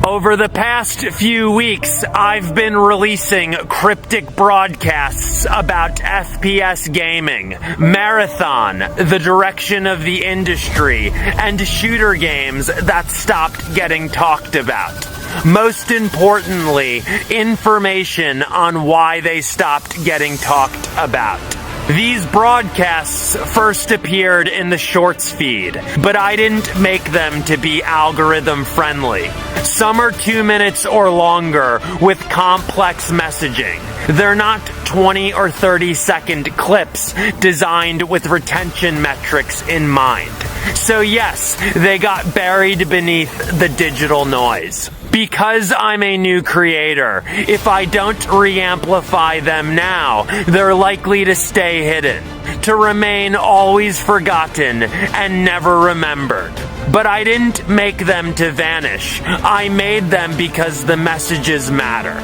Over the past few weeks, I've been releasing cryptic broadcasts about FPS gaming, marathon, the direction of the industry, and shooter games that stopped getting talked about. Most importantly, information on why they stopped getting talked about. These broadcasts first appeared in the Shorts feed, but I didn't make them to be algorithm friendly. Some are 2 minutes or longer with complex messaging. They're not 20 or 30-second clips designed with retention metrics in mind. So yes, they got buried beneath the digital noise. Because I'm a new creator, if I don't re-amplify them now, they're likely to stay hidden, to remain always forgotten and never remembered. But I didn't make them to vanish. I made them because the messages matter.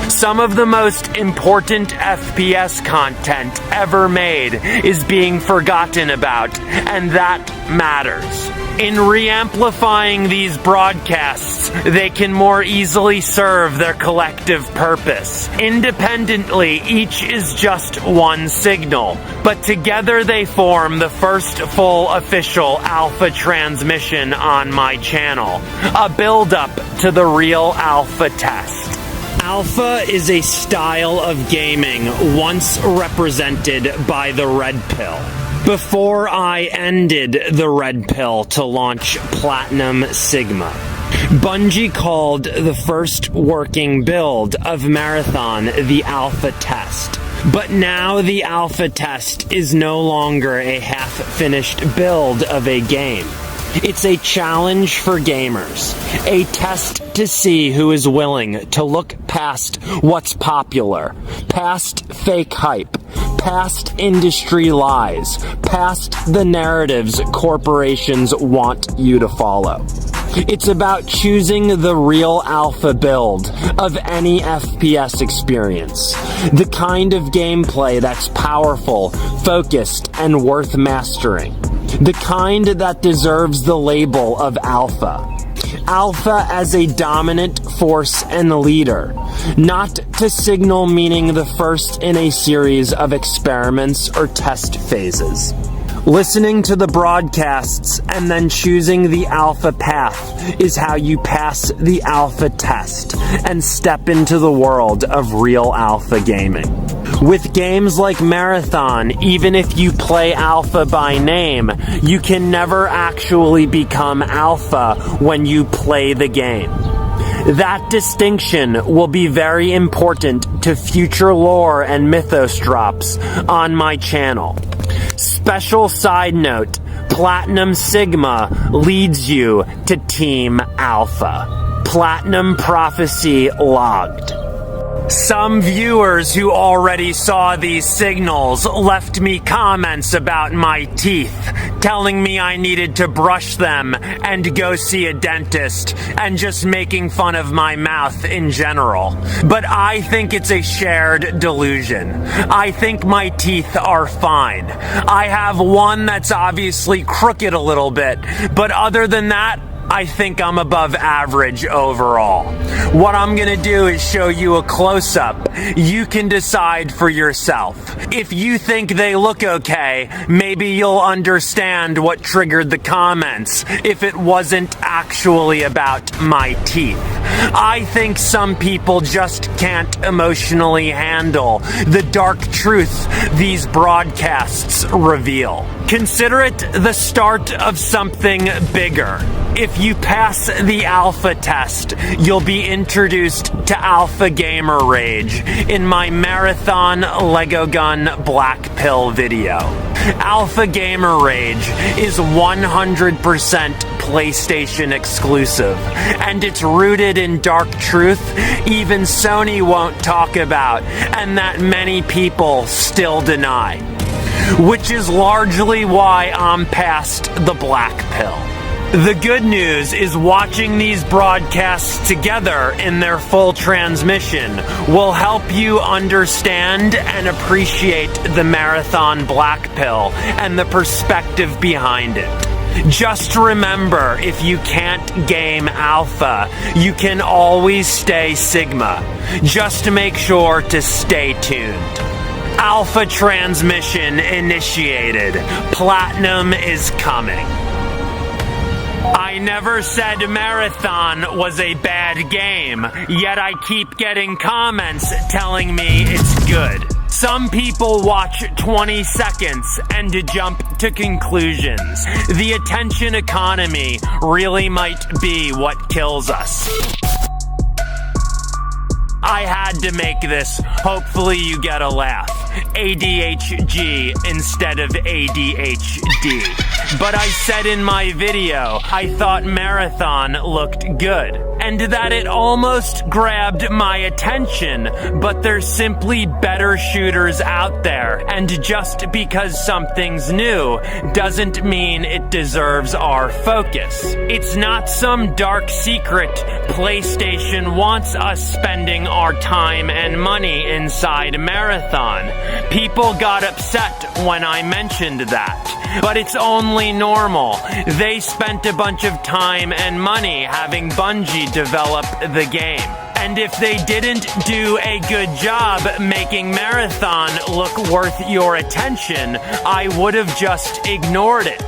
Some of the most important FPS content ever made is being forgotten about, and that matters. In re-amplifying these broadcasts, they can more easily serve their collective purpose. Independently, each is just one signal, but together they form the first full official alpha transmission on my channel, a build-up to the real alpha test. Alpha is a style of gaming once represented by the Red Pill. Before I ended the Red Pill to launch Platinum Sigma, Bungie called the first working build of Marathon the Alpha Test. But now the Alpha Test is no longer a half-finished build of a game. It's a challenge for gamers, a test to see who is willing to look past what's popular, past fake hype, past industry lies, past the narratives corporations want you to follow. It's about choosing the real alpha build of any FPS experience, the kind of gameplay that's powerful, focused, and worth mastering. The kind that deserves the label of alpha. Alpha as a dominant force and leader, not to signal meaning the first in a series of experiments or test phases. Listening to the broadcasts and then choosing the alpha path is how you pass the alpha test and step into the world of real alpha gaming. With games like Marathon, even if you play alpha by name, you can never actually become alpha when you play the game. That distinction will be very important to future lore and mythos drops on my channel. Special side note, Platinum Sigma leads you to Team Alpha. Platinum Prophecy logged. Some viewers who already saw these signals left me comments about my teeth, telling me I needed to brush them and go see a dentist, and just making fun of my mouth in general. But I think it's a shared delusion. I think my teeth are fine. I have one that's obviously crooked a little bit, but other than that, I think I'm above average overall. What I'm gonna do is show you a close-up. You can decide for yourself. If you think they look okay, maybe you'll understand what triggered the comments if it wasn't actually about my teeth. I think some people just can't emotionally handle the dark truth these broadcasts reveal. Consider it the start of something bigger. If you pass the alpha test, you'll be introduced to Alpha Gamer Rage in my Marathon Lego Gun Black Pill video. Alpha Gamer Rage is 100% PlayStation exclusive, and it's rooted in dark truth even Sony won't talk about, and that many people still deny. Which is largely why I'm past the black pill. The good news is watching these broadcasts together in their full transmission will help you understand and appreciate the Marathon Black Pill and the perspective behind it. Just remember, if you can't game Alpha, you can always stay Sigma. Just make sure to stay tuned. Alpha transmission initiated. Platinum is coming. I never said Marathon was a bad game, yet I keep getting comments telling me it's good. Some people watch 20 seconds and jump to conclusions. The attention economy really might be what kills us. I had to make this. Hopefully you get a laugh. ADHG instead of ADHD. But I said in my video, I thought Marathon looked good, and that it almost grabbed my attention, but there's simply better shooters out there, and just because something's new doesn't mean it deserves our focus. It's not some dark secret. PlayStation wants us spending our time and money inside Marathon. People got upset when I mentioned that, but it's only normal. They spent a bunch of time and money having Bungie develop the game. And if they didn't do a good job making Marathon look worth your attention, I would have just ignored it.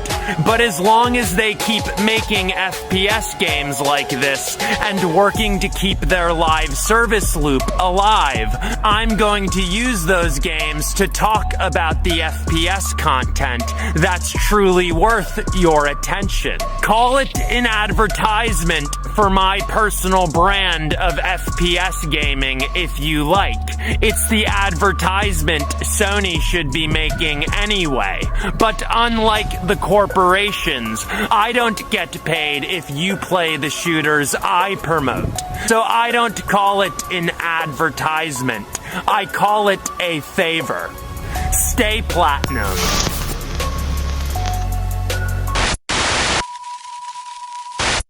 But as long as they keep making FPS games like this and working to keep their live service loop alive, I'm going to use those games to talk about the FPS content that's truly worth your attention. Call it an advertisement for my personal brand of FPS gaming if you like. It's the advertisement Sony should be making anyway. But unlike the corporations, I don't get paid if you play the shooters I promote. So I don't call it an advertisement. I call it a favor. Stay platinum.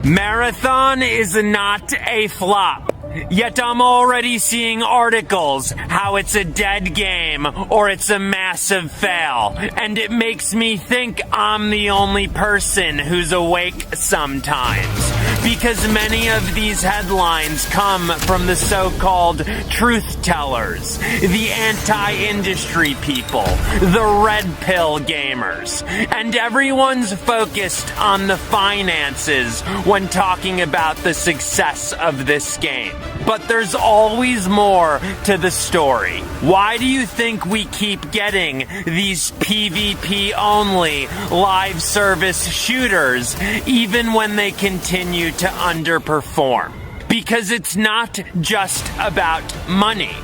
Marathon is not a flop. Yet I'm already seeing articles how it's a dead game or it's a massive fail. And it makes me think I'm the only person who's awake sometimes. Because many of these headlines come from the so-called truth tellers, the anti-industry people, the red pill gamers. And everyone's focused on the finances when talking about the success of this game. But there's always more to the story. Why do you think we keep getting these PvP-only live service shooters even when they continue to underperform? Because it's not just about money.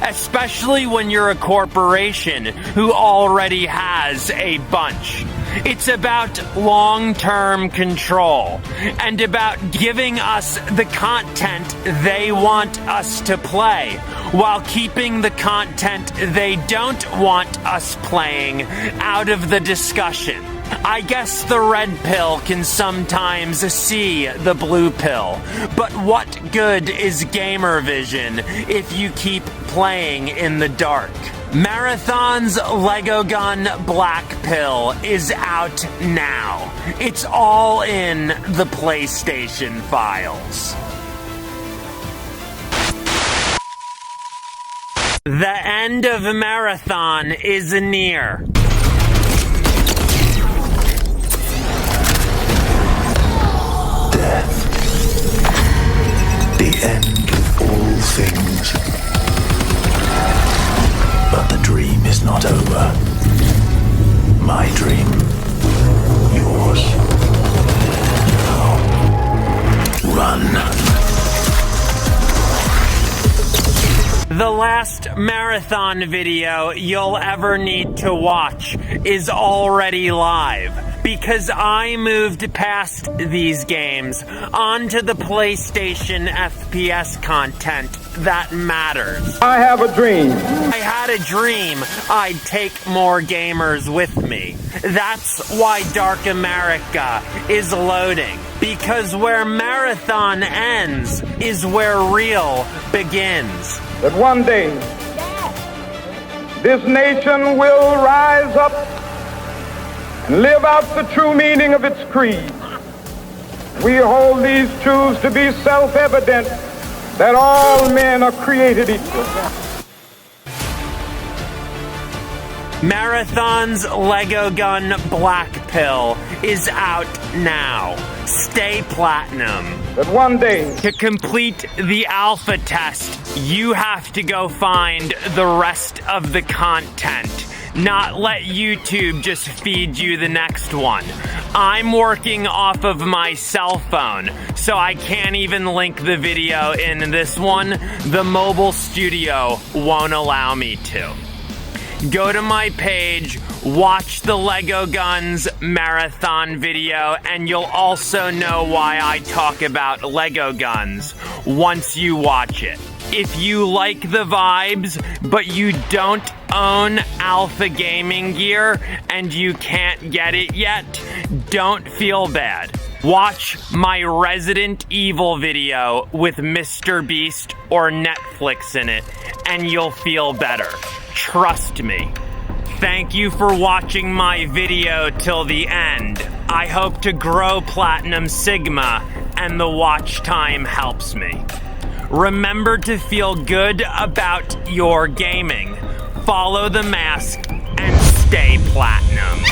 Especially when you're a corporation who already has a bunch. It's about long-term control and about giving us the content they want us to play while keeping the content they don't want us playing out of the discussion. I guess the red pill can sometimes see the blue pill, but what good is gamer vision if you keep playing in the dark? Marathon's Lego Gun Black Pill is out now. It's all in the PlayStation files. The end of Marathon is near. Death. The end of all things. But the dream is not over. My dream. Yours. Now. Run. The last Marathon video you'll ever need to watch is already live, because I moved past these games onto the PlayStation FPS content that matters. I have a dream. I had a dream I'd take more gamers with me. That's why Dark America is loading. Because where Marathon ends is where real begins. That one day, this nation will rise up and live out the true meaning of its creed. We hold these truths to be self-evident, that all men are created equal. Marathon's Lego Gun Black Pill is out now. Stay platinum. That one day, To complete the alpha test, you have to go find the rest of the content. Not let YouTube just feed you the next one. I'm working off of my cell phone, so I can't even link the video in this one. The mobile studio won't allow me to. Go to my page, watch the Lego Guns marathon video, and you'll also know why I talk about Lego guns once you watch it. If you like the vibes, but you don't own alpha gaming gear and you can't get it yet, don't feel bad. Watch my Resident Evil video with Mr. Beast or Netflix in it, and you'll feel better. Trust me. Thank you for watching my video till the end. I hope to grow Platinum Sigma, and the watch time helps me. Remember to feel good about your gaming. Follow the mask and stay platinum.